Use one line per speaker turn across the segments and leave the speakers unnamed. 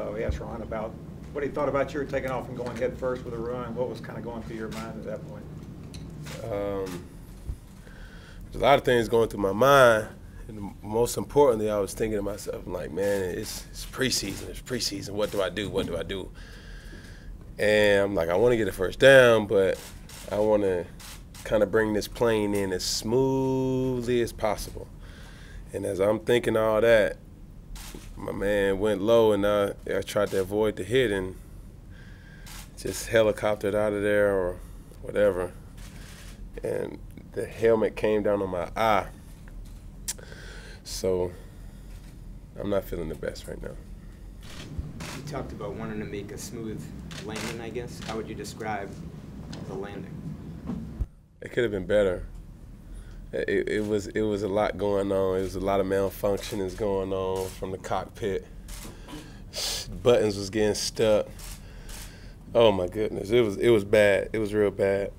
We asked Ron about what he thought about you taking off and going head first with a run. What was kind of going through your mind at that point?
There's a lot of things going through my mind, and most importantly, I was thinking to myself, I'm like, man, it's preseason. It's preseason. What do I do? What do I do? And I'm like, I want to get a first down, but I want to kind of bring this plane in as smoothly as possible. And as I'm thinking all that, my man went low, and I tried to avoid the hit and just helicoptered out of there or whatever. And the helmet came down on my eye. So I'm not feeling the best right now.
You talked about wanting to make a smooth landing, I guess. How would you describe the landing?
It could have been better. It was a lot going on. It was a lot of malfunctionings going on from the cockpit. Buttons was getting stuck. Oh my goodness, it was bad. It was real bad.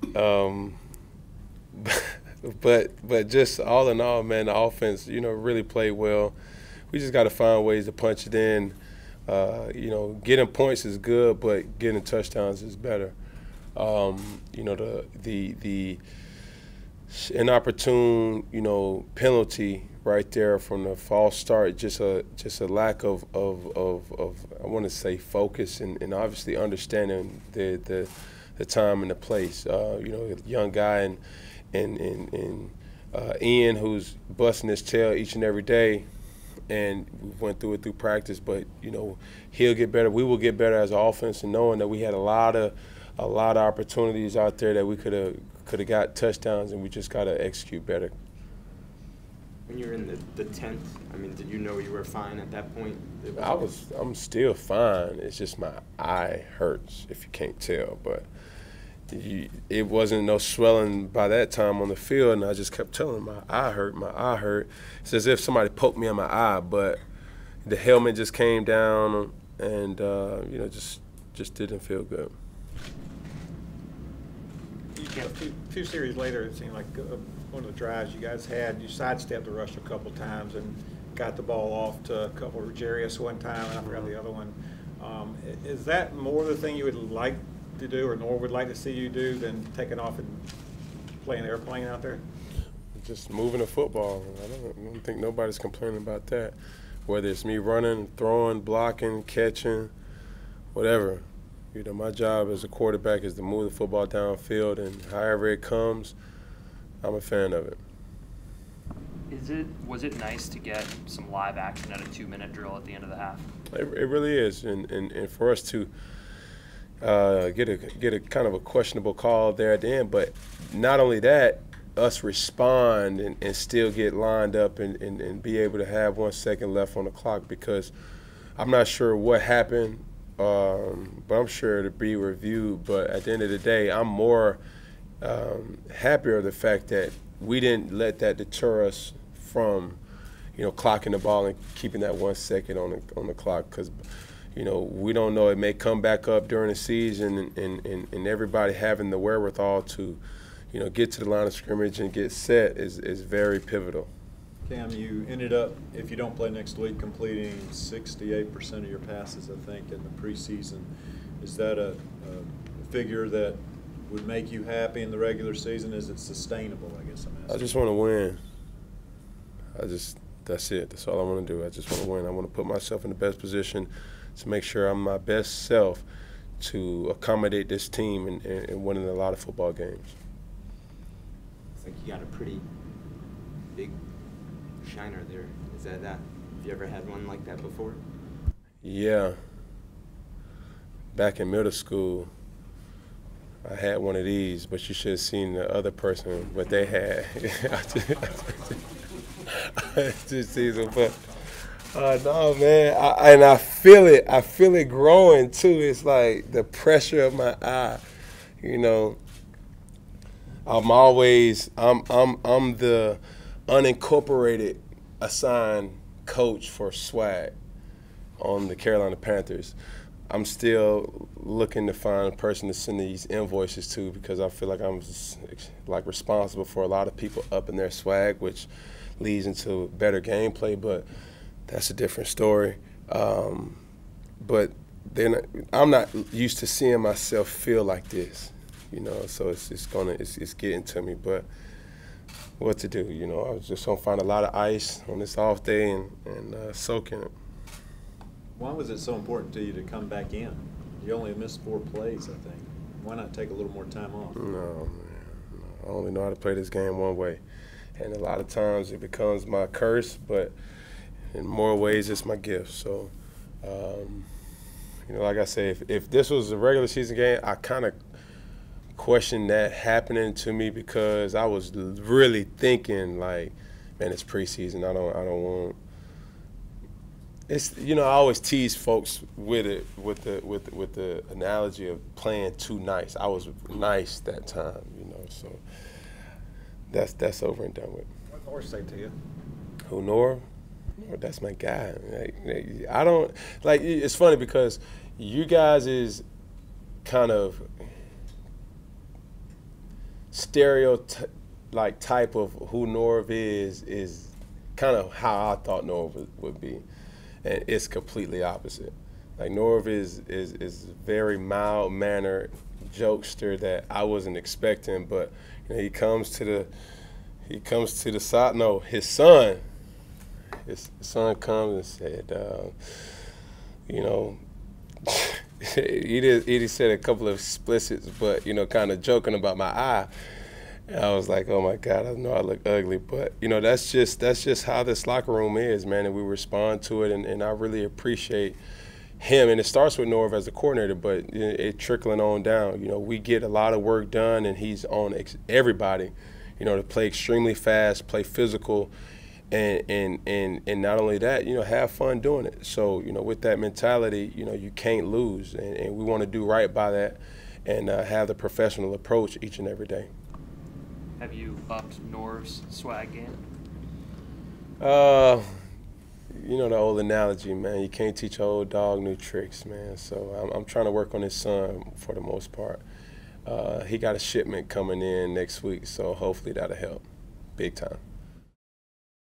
But just all in all, man, the offense, really played well. We just got to find ways to punch it in. Getting points is good, but getting touchdowns is better. The inopportune, penalty right there from the false start, just a lack of I want to say focus and obviously understanding the time and the place. A young guy and Ian, who's busting his tail each and every day, and we went through it through practice. But he'll get better. We will get better as an offense, and knowing that we had a lot of opportunities out there that we could have got touchdowns, and we just got to execute better.
When you were in the 10th, did you know you were fine at that point?
I'm still fine. It's just my eye hurts, if you can't tell. But it wasn't no swelling by that time on the field, and I just kept telling him my eye hurt, my eye hurt. It's as if somebody poked me in my eye, but the helmet just came down, and just didn't feel good.
Two series later, it seemed like one of the drives you guys had, you sidestepped the rush a couple times and got the ball off to a couple of Ruggierius one time, and I forgot the other one. Is that more the thing you would like to do, or Nor would like to see you do, than taking off and playing airplane out there?
Just moving the football. I don't think nobody's complaining about that. Whether it's me running, throwing, blocking, catching, whatever. My job as a quarterback is to move the football downfield, and however it comes, I'm a fan of it.
Was it nice to get some live action at a 2-minute drill at the end of the half?
It really is, and for us to get a kind of a questionable call there at the end, but not only that, us respond and still get lined up and be able to have 1 second left on the clock, because I'm not sure what happened. But I'm sure it'll be reviewed. But at the end of the day, I'm more happier of the fact that we didn't let that deter us from, clocking the ball and keeping that 1 second on the clock. Because, we don't know, it may come back up during the season, and everybody having the wherewithal to, get to the line of scrimmage and get set is very pivotal.
Cam, you ended up, if you don't play next week, completing 68% of your passes, I think, in the preseason. Is that a figure that would make you happy in the regular season? Is it sustainable, I guess I'm asking?
I just want to win. That's it. That's all I want to do. I just want to win. I want to put myself in the best position to make sure I'm my best self to accommodate this team and winning a lot of football games.
It's like you got a pretty big shiner there. Is that have you ever had one like that before?
Yeah. Back in middle school, I had one of these, but you should have seen the other person what they had. This season, but no, man. I feel it. I feel it growing too. It's like the pressure of my eye. I'm the unincorporated assigned coach for swag on the Carolina Panthers. I'm still looking to find a person to send these invoices to, because I feel like I'm responsible for a lot of people up in their swag, which leads into better gameplay, but that's a different story. but then I'm not used to seeing myself feel like this, you know. So it's getting to me, but what to do, you know? I was just gonna find a lot of ice on this off day and soak in it.
Why was it so important to you to come back in? You only missed 4 plays, I think. Why not take a little more time off?
No, man. No. I only know how to play this game one way. And a lot of times it becomes my curse, but in more ways it's my gift. So, you know, like I say, if this was a regular season game, I kind of question that happening to me because I was really thinking like, man, it's preseason. I don't want. It's, you know, I always tease folks with it with the analogy of playing too nice. I was nice that time, you know. So that's over and done with.
What did North say to you?
Who, Nora? Nora, that's my guy. Like, I don't like. It's funny because you guys is kind of type of who Norv is kind of how I thought Norv would be. And it's completely opposite. Like Norv is very mild-mannered jokester that I wasn't expecting, but you know, he comes to the side. No, his son comes and said, you know, he said a couple of explicits, but you know, kind of joking about my eye. And I was like, oh my God, I know I look ugly, but you know, that's just how this locker room is, man, and we respond to it, and I really appreciate him. And it starts with Norv as the coordinator, but it trickling on down. You know, we get a lot of work done, and he's on everybody, you know, to play extremely fast, play physical, and not only that, you know, have fun doing it. So, you know, with that mentality, you know, you can't lose, and we want to do right by that, and have the professional approach each and every day.
Have you upped Norv's swag game?
You know the old analogy, man. You can't teach an old dog new tricks, man. So I'm trying to work on his son for the most part. He got a shipment coming in next week, so hopefully that'll help big time.